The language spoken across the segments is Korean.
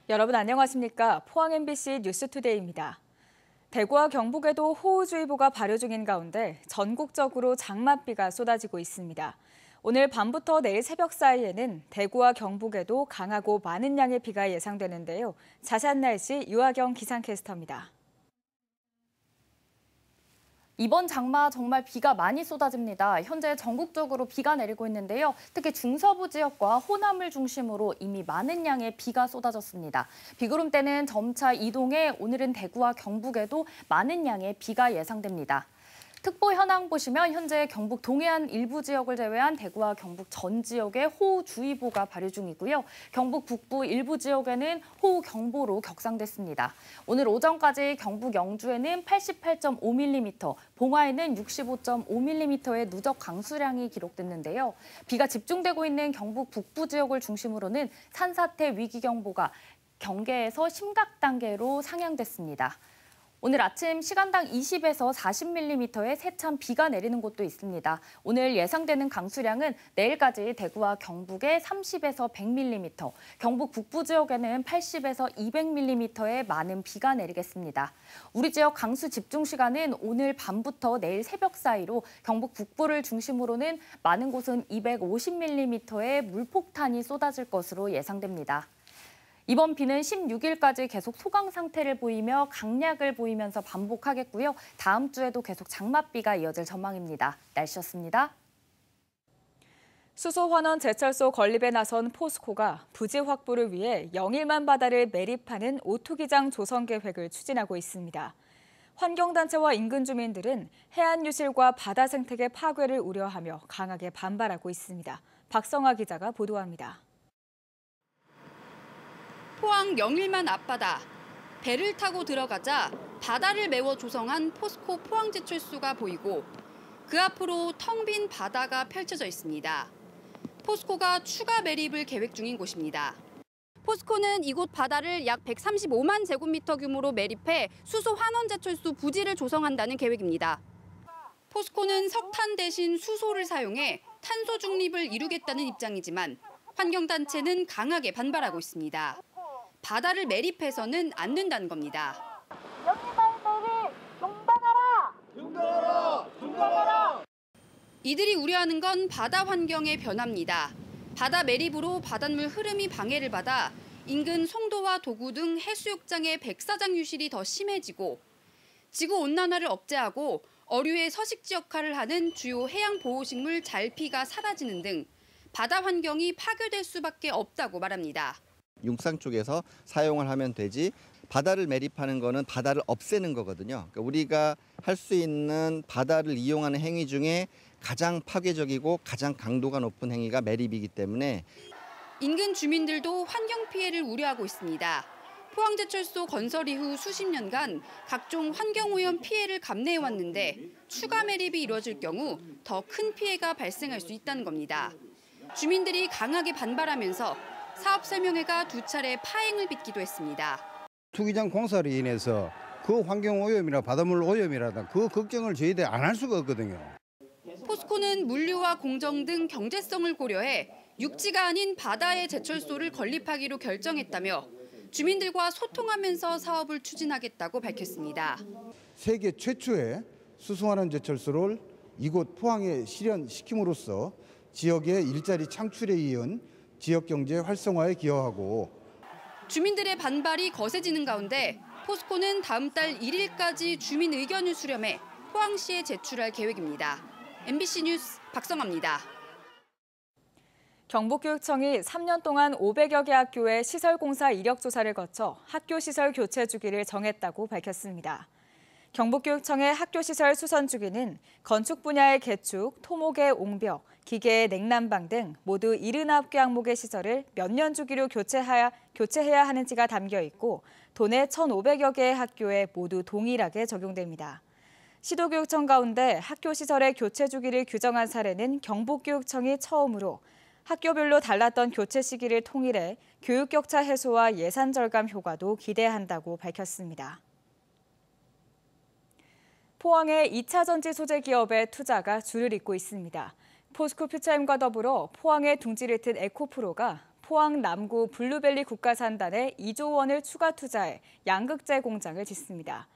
여러분 안녕하십니까? 포항 MBC 뉴스투데이입니다. 대구와 경북에도 호우주의보가 발효 중인 가운데 전국적으로 장맛비가 쏟아지고 있습니다. 오늘 밤부터 내일 새벽 사이에는 대구와 경북에도 강하고 많은 양의 비가 예상되는데요. 자세한 날씨 유아경 기상캐스터입니다. 이번 장마 정말 비가 많이 쏟아집니다. 현재 전국적으로 비가 내리고 있는데요. 특히 중서부 지역과 호남을 중심으로 이미 많은 양의 비가 쏟아졌습니다. 비구름대는 점차 이동해 오늘은 대구와 경북에도 많은 양의 비가 예상됩니다. 특보 현황 보시면 현재 경북 동해안 일부 지역을 제외한 대구와 경북 전 지역에 호우주의보가 발효 중이고요. 경북 북부 일부 지역에는 호우경보로 격상됐습니다. 오늘 오전까지 경북 영주에는 88.5mm, 봉화에는 65.5mm의 누적 강수량이 기록됐는데요. 비가 집중되고 있는 경북 북부 지역을 중심으로는 산사태 위기경보가 경계에서 심각 단계로 상향됐습니다. 오늘 아침 시간당 20에서 40mm의 세찬 비가 내리는 곳도 있습니다. 오늘 예상되는 강수량은 내일까지 대구와 경북에 30에서 100mm, 경북 북부 지역에는 80에서 200mm의 많은 비가 내리겠습니다. 우리 지역 강수 집중 시간은 오늘 밤부터 내일 새벽 사이로 경북 북부를 중심으로는 많은 곳은 250mm의 물폭탄이 쏟아질 것으로 예상됩니다. 이번 비는 16일까지 계속 소강 상태를 보이며 강약을 보이면서 반복하겠고요. 다음 주에도 계속 장맛비가 이어질 전망입니다. 날씨였습니다. 수소환원 제철소 건립에 나선 포스코가 부지 확보를 위해 영일만 바다를 매립하는 오투기장 조성 계획을 추진하고 있습니다. 환경단체와 인근 주민들은 해안 유실과 바다 생태계 파괴를 우려하며 강하게 반발하고 있습니다. 박성아 기자가 보도합니다. 포항 영일만 앞바다. 배를 타고 들어가자 바다를 메워 조성한 포스코 포항제철소가 보이고 그 앞으로 텅 빈 바다가 펼쳐져 있습니다. 포스코가 추가 매립을 계획 중인 곳입니다. 포스코는 이곳 바다를 약 135만 제곱미터 규모로 매립해 수소 환원제철소 부지를 조성한다는 계획입니다. 포스코는 석탄 대신 수소를 사용해 탄소 중립을 이루겠다는 입장이지만 환경단체는 강하게 반발하고 있습니다. 바다를 매립해서는 안 된다는 겁니다. 영일만 매립 중단하라! 중단하라! 중단하라! 이들이 우려하는 건 바다 환경의 변화입니다. 바다 매립으로 바닷물 흐름이 방해를 받아 인근 송도와 도구 등 해수욕장의 백사장 유실이 더 심해지고 지구온난화를 억제하고 어류의 서식지 역할을 하는 주요 해양보호식물 잘피가 사라지는 등 바다 환경이 파괴될 수밖에 없다고 말합니다. 육상 쪽에서 사용을 하면 되지 바다를 매립하는 거는 바다를 없애는 거거든요. 그러니까 우리가 할 수 있는 바다를 이용하는 행위 중에 가장 파괴적이고 가장 강도가 높은 행위가 매립이기 때문에 인근 주민들도 환경 피해를 우려하고 있습니다. 포항제철소 건설 이후 수십 년간 각종 환경오염 피해를 감내해왔는데 추가 매립이 이루어질 경우 더 큰 피해가 발생할 수 있다는 겁니다. 주민들이 강하게 반발하면서 사업 설명회가 두 차례 파행을 빚기도 했습니다. 투기장 공사로 인해서 그 환경오염이나 바닷물 오염이라든 그 걱정을 저희들이 안 할 수가 없거든요. 포스코는 물류와 공정 등 경제성을 고려해 육지가 아닌 바다에 제철소를 건립하기로 결정했다며 주민들과 소통하면서 사업을 추진하겠다고 밝혔습니다. 세계 최초의 수소환원 제철소를 이곳 포항에 실현시킴으로써 지역의 일자리 창출에 이은 지역경제 활성화에 기여하고 주민들의 반발이 거세지는 가운데 포스코는 다음 달 1일까지 주민 의견을 수렴해 포항시에 제출할 계획입니다. MBC 뉴스 박성아입니다. 경북교육청이 3년 동안 500여 개 학교의 시설공사 이력 조사를 거쳐 학교 시설 교체 주기를 정했다고 밝혔습니다. 경북교육청의 학교시설 수선 주기는 건축 분야의 개축, 토목의 옹벽, 기계의 냉난방 등 모두 79개 항목의 시설을 몇 년 주기로 교체해야 하는지가 담겨 있고 도내 1,500여 개의 학교에 모두 동일하게 적용됩니다. 시도교육청 가운데 학교 시설의 교체 주기를 규정한 사례는 경북교육청이 처음으로 학교별로 달랐던 교체 시기를 통일해 교육 격차 해소와 예산 절감 효과도 기대한다고 밝혔습니다. 포항의 2차 전지 소재 기업의 투자가 줄을 잇고 있습니다. 포스코 퓨처엠과 더불어 포항에 둥지를 튼 에코프로가 포항 남구 블루벨리 국가산단에 2조 원을 추가 투자해 양극재 공장을 짓습니다.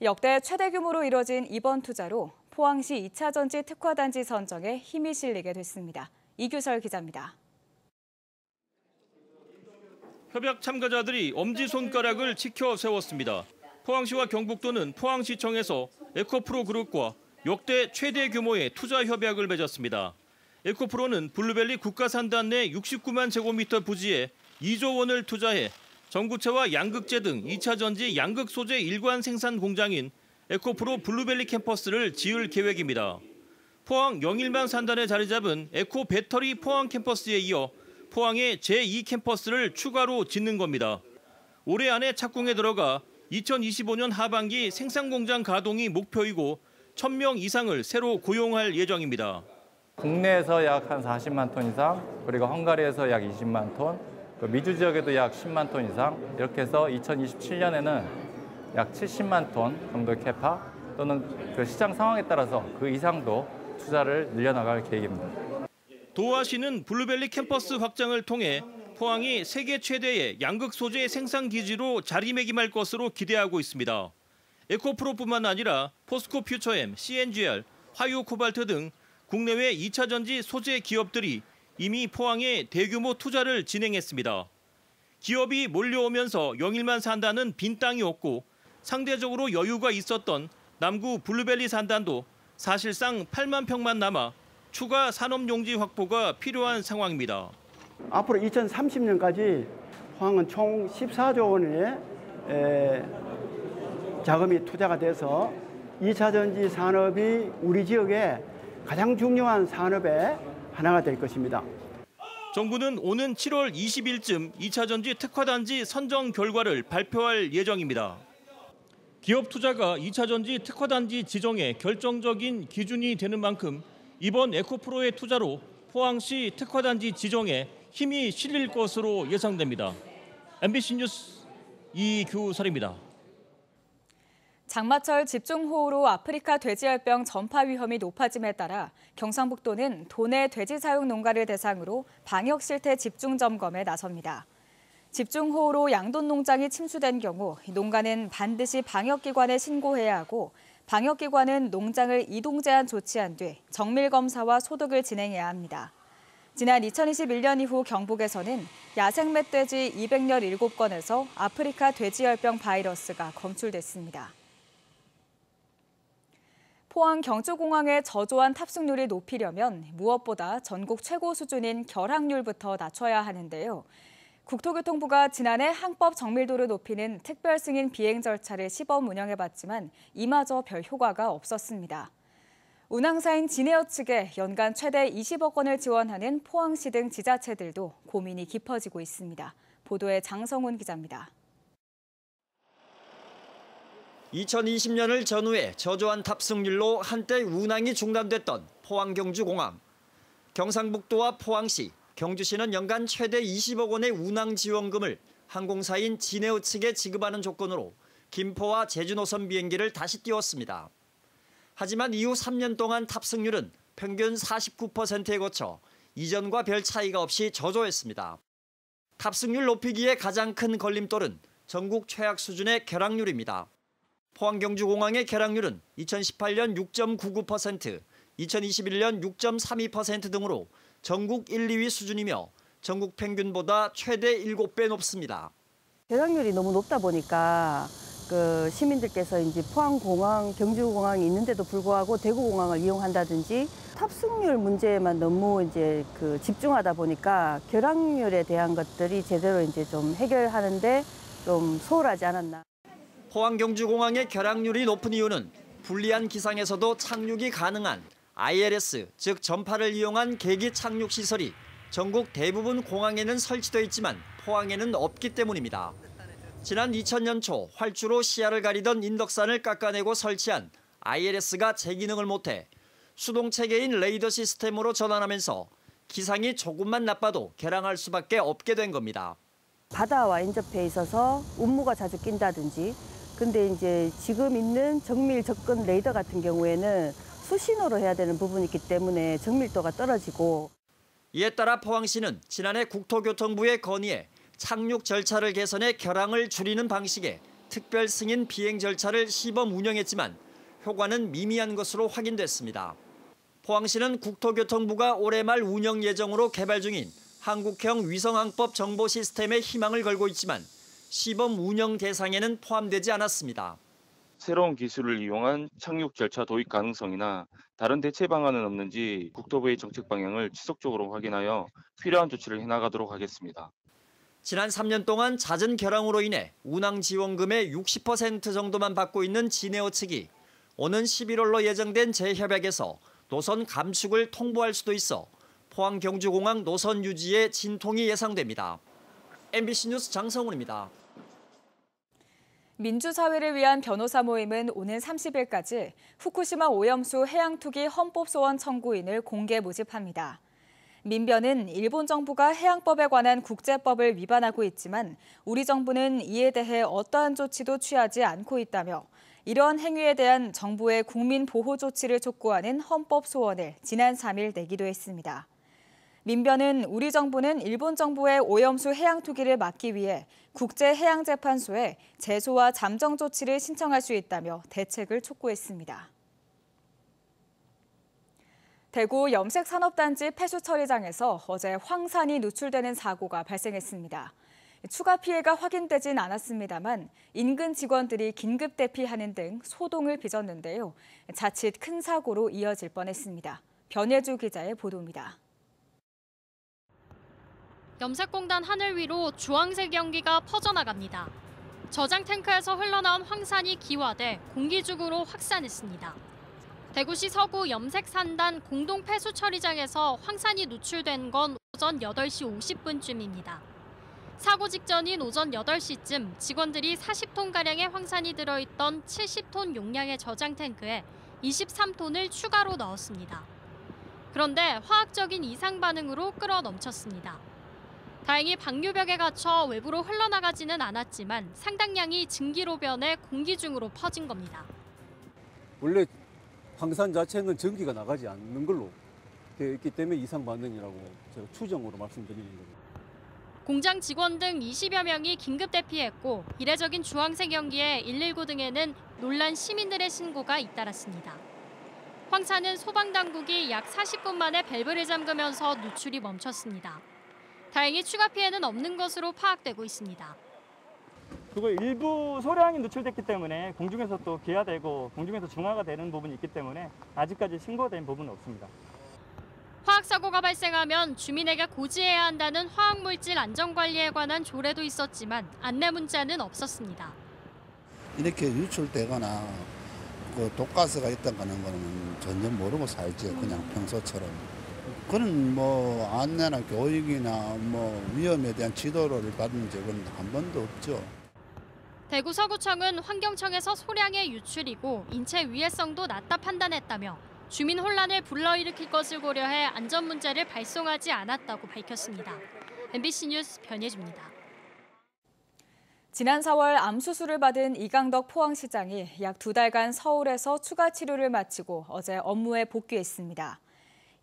역대 최대 규모로 이뤄진 이번 투자로 포항시 2차 전지 특화단지 선정에 힘이 실리게 됐습니다. 이규설 기자입니다. 협약 참가자들이 엄지손가락을 치켜 세웠습니다. 포항시와 경북도는 포항시청에서 에코프로 그룹과 역대 최대 규모의 투자 협약을 맺었습니다. 에코프로는 블루벨리 국가산단 내 69만 제곱미터 부지에 2조 원을 투자해 전구체와 양극재 등 2차 전지 양극 소재 일관 생산 공장인 에코프로 블루벨리 캠퍼스를 지을 계획입니다. 포항 영일만 산단에 자리 잡은 에코 배터리 포항 캠퍼스에 이어 포항에 제2 캠퍼스를 추가로 짓는 겁니다. 올해 안에 착공에 들어가 2025년 하반기 생산 공장 가동이 목표이고 1,000명 이상을 새로 고용할 예정입니다. 국내에서 약 한 40만 톤 이상, 그리고 헝가리에서 약 20만 톤, 미주 지역에도 약 10만 톤 이상, 이렇게 해서 2027년에는 약 70만 톤 정도 캐파 또는 그 시장 상황에 따라서 그 이상도 투자를 늘려나갈 계획입니다. 도화시는 블루벨리 캠퍼스 확장을 통해 포항이 세계 최대의 양극 소재 생산 기지로 자리매김할 것으로 기대하고 있습니다. 에코프로뿐만 아니라 포스코 퓨처엠, CNGR, 화요 코발트 등 국내외 2차 전지 소재 기업들이 이미 포항에 대규모 투자를 진행했습니다. 기업이 몰려오면서 영일만 산단은 빈 땅이 없고 상대적으로 여유가 있었던 남구 블루벨리 산단도 사실상 8만 평만 남아 추가 산업용지 확보가 필요한 상황입니다. 앞으로 2030년까지 포항은 총 14조 원의 자금이 투자가 돼서 2차 전지 산업이 우리 지역의 가장 중요한 산업의 하나가 될 것입니다. 정부는 오는 7월 20일쯤 2차 전지 특화단지 선정 결과를 발표할 예정입니다. 기업 투자가 2차 전지 특화단지 지정에 결정적인 기준이 되는 만큼 이번 에코프로의 투자로 포항시 특화단지 지정에 힘이 실릴 것으로 예상됩니다. MBC 뉴스 이규설입니다. 장마철 집중호우로 아프리카 돼지열병 전파 위험이 높아짐에 따라 경상북도는 도내 돼지 사육 농가를 대상으로 방역 실태 집중 점검에 나섭니다. 집중호우로 양돈 농장이 침수된 경우 농가는 반드시 방역기관에 신고해야 하고 방역기관은 농장을 이동 제한 조치한 뒤 정밀 검사와 소독을 진행해야 합니다. 지난 2021년 이후 경북에서는 야생 멧돼지 217건에서 아프리카 돼지열병 바이러스가 검출됐습니다. 포항 경주공항의 저조한 탑승률이 높이려면 무엇보다 전국 최고 수준인 결항률부터 낮춰야 하는데요. 국토교통부가 지난해 항법 정밀도를 높이는 특별 승인 비행 절차를 시범 운영해봤지만 이마저 별 효과가 없었습니다. 운항사인 진에어 측에 연간 최대 20억 원을 지원하는 포항시 등 지자체들도 고민이 깊어지고 있습니다. 보도에 장성훈 기자입니다. 2020년을 전후해 저조한 탑승률로 한때 운항이 중단됐던 포항경주공항. 경상북도와 포항시, 경주시는 연간 최대 20억 원의 운항 지원금을 항공사인 진에어 측에 지급하는 조건으로 김포와 제주 노선 비행기를 다시 띄웠습니다. 하지만 이후 3년 동안 탑승률은 평균 49%에 거쳐 이전과 별 차이가 없이 저조했습니다. 탑승률 높이기에 가장 큰 걸림돌은 전국 최악 수준의 결항률입니다. 포항경주공항의 결항률은 2018년 6.99%, 2021년 6.32% 등으로 전국 1, 2위 수준이며 전국 평균보다 최대 7배 높습니다. 결항률이 너무 높다 보니까 시민들께서 이제 포항공항, 경주공항이 있는데도 불구하고 대구공항을 이용한다든지 탑승률 문제에만 너무 이제 집중하다 보니까 결항률에 대한 것들이 제대로 이제 좀 해결하는데 좀 소홀하지 않았나. 포항 경주공항의 결항률이 높은 이유는 불리한 기상에서도 착륙이 가능한 ILS, 즉 전파를 이용한 계기 착륙 시설이 전국 대부분 공항에는 설치되어 있지만 포항에는 없기 때문입니다. 지난 2000년 초 활주로 시야를 가리던 인덕산을 깎아내고 설치한 ILS가 제 기능을 못해 수동체계인 레이더 시스템으로 전환하면서 기상이 조금만 나빠도 결항할 수밖에 없게 된 겁니다. 바다와 인접해 있어서 운무가 자주 낀다든지 근데 이제 지금 있는 정밀 접근 레이더 같은 경우에는 수신호로 해야 되는 부분이 있기 때문에 정밀도가 떨어지고. 이에 따라 포항시는 지난해 국토교통부에 건의해 착륙 절차를 개선해 결항을 줄이는 방식의 특별 승인 비행 절차를 시범 운영했지만 효과는 미미한 것으로 확인됐습니다. 포항시는 국토교통부가 올해 말 운영 예정으로 개발 중인 한국형 위성항법 정보 시스템에 희망을 걸고 있지만 시범 운영 대상에는 포함되지 않았습니다. 새로운 기술을 이용한 착륙 절차 도입 가능성이나 다른 대체 방안은 없는지 국토부의 정책 방향을 지속적으로 확인하여 필요한 조치를 해나가도록 하겠습니다. 지난 3년 동안 잦은 결항으로 인해 운항 지원금의 60% 정도만 받고 있는 진에어 측이 오는 11월로 예정된 재협약에서 노선 감축을 통보할 수도 있어 포항 경주공항 노선 유지에 진통이 예상됩니다. MBC 뉴스 장성훈입니다. 민주사회를 위한 변호사 모임은 오는 30일까지 후쿠시마 오염수 해양투기 헌법소원 청구인을 공개 모집합니다. 민변은 일본 정부가 해양법에 관한 국제법을 위반하고 있지만 우리 정부는 이에 대해 어떠한 조치도 취하지 않고 있다며 이러한 행위에 대한 정부의 국민 보호 조치를 촉구하는 헌법 소원을 지난 3일 내기도 했습니다. 민변은 우리 정부는 일본 정부의 오염수 해양 투기를 막기 위해 국제해양재판소에 제소와 잠정 조치를 신청할 수 있다며 대책을 촉구했습니다. 대구 염색산업단지 폐수처리장에서 어제 황산이 누출되는 사고가 발생했습니다. 추가 피해가 확인되진 않았습니다만 인근 직원들이 긴급 대피하는 등 소동을 빚었는데요. 자칫 큰 사고로 이어질 뻔했습니다. 변예주 기자의 보도입니다. 염색공단 하늘 위로 주황색 연기가 퍼져나갑니다. 저장 탱크에서 흘러나온 황산이 기화돼 공기중으로 확산했습니다. 대구시 서구 염색산단 공동폐수처리장에서 황산이 누출된 건 오전 8시 50분쯤입니다. 사고 직전인 오전 8시쯤 직원들이 40톤가량의 황산이 들어있던 70톤 용량의 저장 탱크에 23톤을 추가로 넣었습니다. 그런데 화학적인 이상 반응으로 끓어 넘쳤습니다. 다행히 방류벽에 갇혀 외부로 흘러나가지는 않았지만 상당량이 증기로 변해 공기 중으로 퍼진 겁니다. 원래 황산 자체는 전기가 나가지 않는 걸로 되어 있기 때문에 이상 반응이라고 제가 추정으로 말씀드리는 겁니다. 공장 직원 등 20여 명이 긴급 대피했고 이례적인 주황색 연기에 119 등에는 놀란 시민들의 신고가 잇따랐습니다. 황산은 소방당국이 약 40분 만에 밸브를 잠그면서 누출이 멈췄습니다. 다행히 추가 피해는 없는 것으로 파악되고 있습니다. 그리고 일부 소량이 누출됐기 때문에 공중에서 또 기화되고 공중에서 중화가 되는 부분이 있기 때문에 아직까지 신고된 부분은 없습니다. 화학사고가 발생하면 주민에게 고지해야 한다는 화학물질 안전관리에 관한 조례도 있었지만 안내 문자는 없었습니다. 이렇게 유출되거나 그 독가스가 있다는 거는 전혀 모르고 살지, 그냥 평소처럼. 그런 뭐 안내나 교육이나 뭐 위험에 대한 지도를 받은 적은 한 번도 없죠. 대구 서구청은 환경청에서 소량의 유출이고 인체 위해성도 낮다 판단했다며 주민 혼란을 불러일으킬 것을 고려해 안전 문자를 발송하지 않았다고 밝혔습니다. MBC 뉴스 변예주입니다. 지난 4월 암 수술을 받은 이강덕 포항시장이 약 2달간 서울에서 추가 치료를 마치고 어제 업무에 복귀했습니다.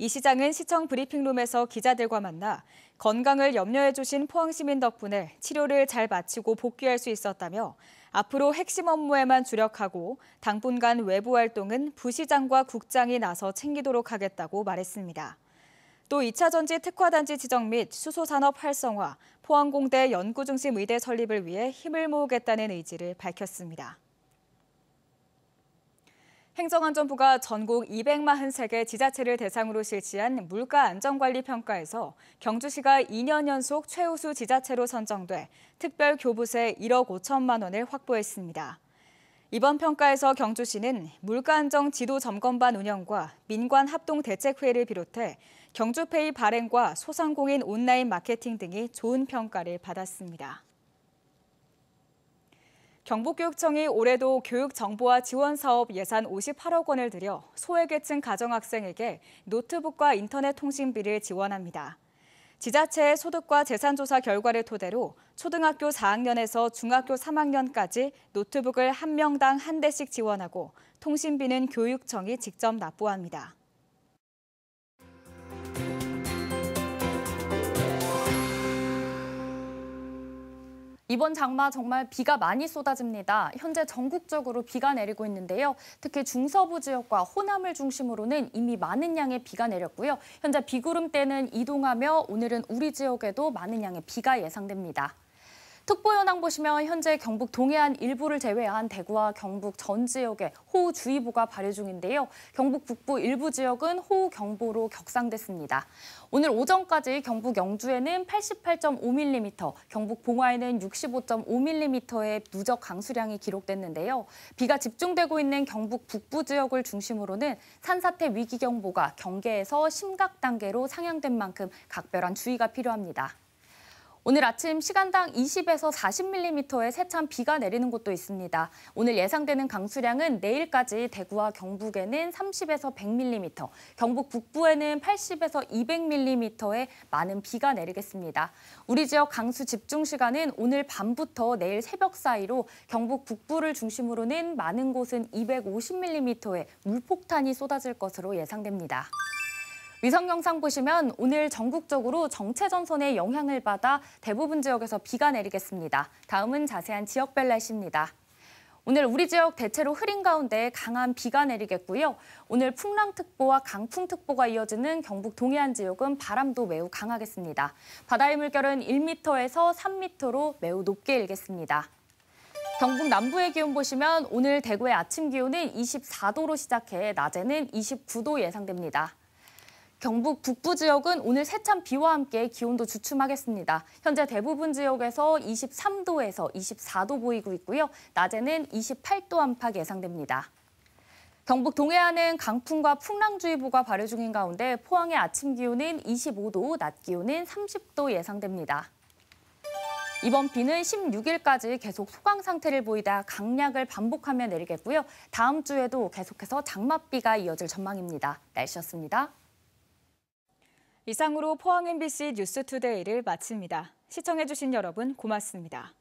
이 시장은 시청 브리핑룸에서 기자들과 만나 건강을 염려해 주신 포항시민 덕분에 치료를 잘 마치고 복귀할 수 있었다며 앞으로 핵심 업무에만 주력하고 당분간 외부 활동은 부시장과 국장이 나서 챙기도록 하겠다고 말했습니다. 또 2차 전지 특화단지 지정 및 수소산업 활성화, 포항공대 연구중심 의대 설립을 위해 힘을 모으겠다는 의지를 밝혔습니다. 행정안전부가 전국 243개 지자체를 대상으로 실시한 물가안전관리평가에서 경주시가 2년 연속 최우수 지자체로 선정돼 특별 교부세 1억 5천만 원을 확보했습니다. 이번 평가에서 경주시는 물가안정 지도 점검반 운영과 민관 합동대책회의를 비롯해 경주페이 발행과 소상공인 온라인 마케팅 등이 좋은 평가를 받았습니다. 경북교육청이 올해도 교육정보화 지원사업 예산 58억 원을 들여 소외계층 가정학생에게 노트북과 인터넷 통신비를 지원합니다. 지자체의 소득과 재산조사 결과를 토대로 초등학교 4학년에서 중학교 3학년까지 노트북을 한 명당 한 대씩 지원하고 통신비는 교육청이 직접 납부합니다. 이번 장마 정말 비가 많이 쏟아집니다. 현재 전국적으로 비가 내리고 있는데요. 특히 중서부 지역과 호남을 중심으로는 이미 많은 양의 비가 내렸고요. 현재 비구름대는 이동하며 오늘은 우리 지역에도 많은 양의 비가 예상됩니다. 특보 현황 보시면 현재 경북 동해안 일부를 제외한 대구와 경북 전 지역에 호우주의보가 발효 중인데요. 경북 북부 일부 지역은 호우경보로 격상됐습니다. 오늘 오전까지 경북 영주에는 88.5mm, 경북 봉화에는 65.5mm의 누적 강수량이 기록됐는데요. 비가 집중되고 있는 경북 북부 지역을 중심으로는 산사태 위기경보가 경계에서 심각 단계로 상향된 만큼 각별한 주의가 필요합니다. 오늘 아침 시간당 20에서 40mm의 세찬 비가 내리는 곳도 있습니다. 오늘 예상되는 강수량은 내일까지 대구와 경북에는 30에서 100mm, 경북 북부에는 80에서 200mm의 많은 비가 내리겠습니다. 우리 지역 강수 집중 시간은 오늘 밤부터 내일 새벽 사이로 경북 북부를 중심으로는 많은 곳은 250mm의 물폭탄이 쏟아질 것으로 예상됩니다. 위성 영상 보시면 오늘 전국적으로 정체전선의 영향을 받아 대부분 지역에서 비가 내리겠습니다. 다음은 자세한 지역별 날씨입니다. 오늘 우리 지역 대체로 흐린 가운데 강한 비가 내리겠고요. 오늘 풍랑특보와 강풍특보가 이어지는 경북 동해안 지역은 바람도 매우 강하겠습니다. 바다의 물결은 1m에서 3m로 매우 높게 일겠습니다. 경북 남부의 기온 보시면 오늘 대구의 아침 기온은 24도로 시작해 낮에는 29도 예상됩니다. 경북 북부 지역은 오늘 세찬 비와 함께 기온도 주춤하겠습니다. 현재 대부분 지역에서 23도에서 24도 보이고 있고요. 낮에는 28도 안팎 예상됩니다. 경북 동해안은 강풍과 풍랑주의보가 발효 중인 가운데 포항의 아침 기온은 25도, 낮 기온은 30도 예상됩니다. 이번 비는 16일까지 계속 소강 상태를 보이다 강약을 반복하며 내리겠고요. 다음 주에도 계속해서 장맛비가 이어질 전망입니다. 날씨였습니다. 이상으로 포항 MBC 뉴스투데이를 마칩니다. 시청해주신 여러분 고맙습니다.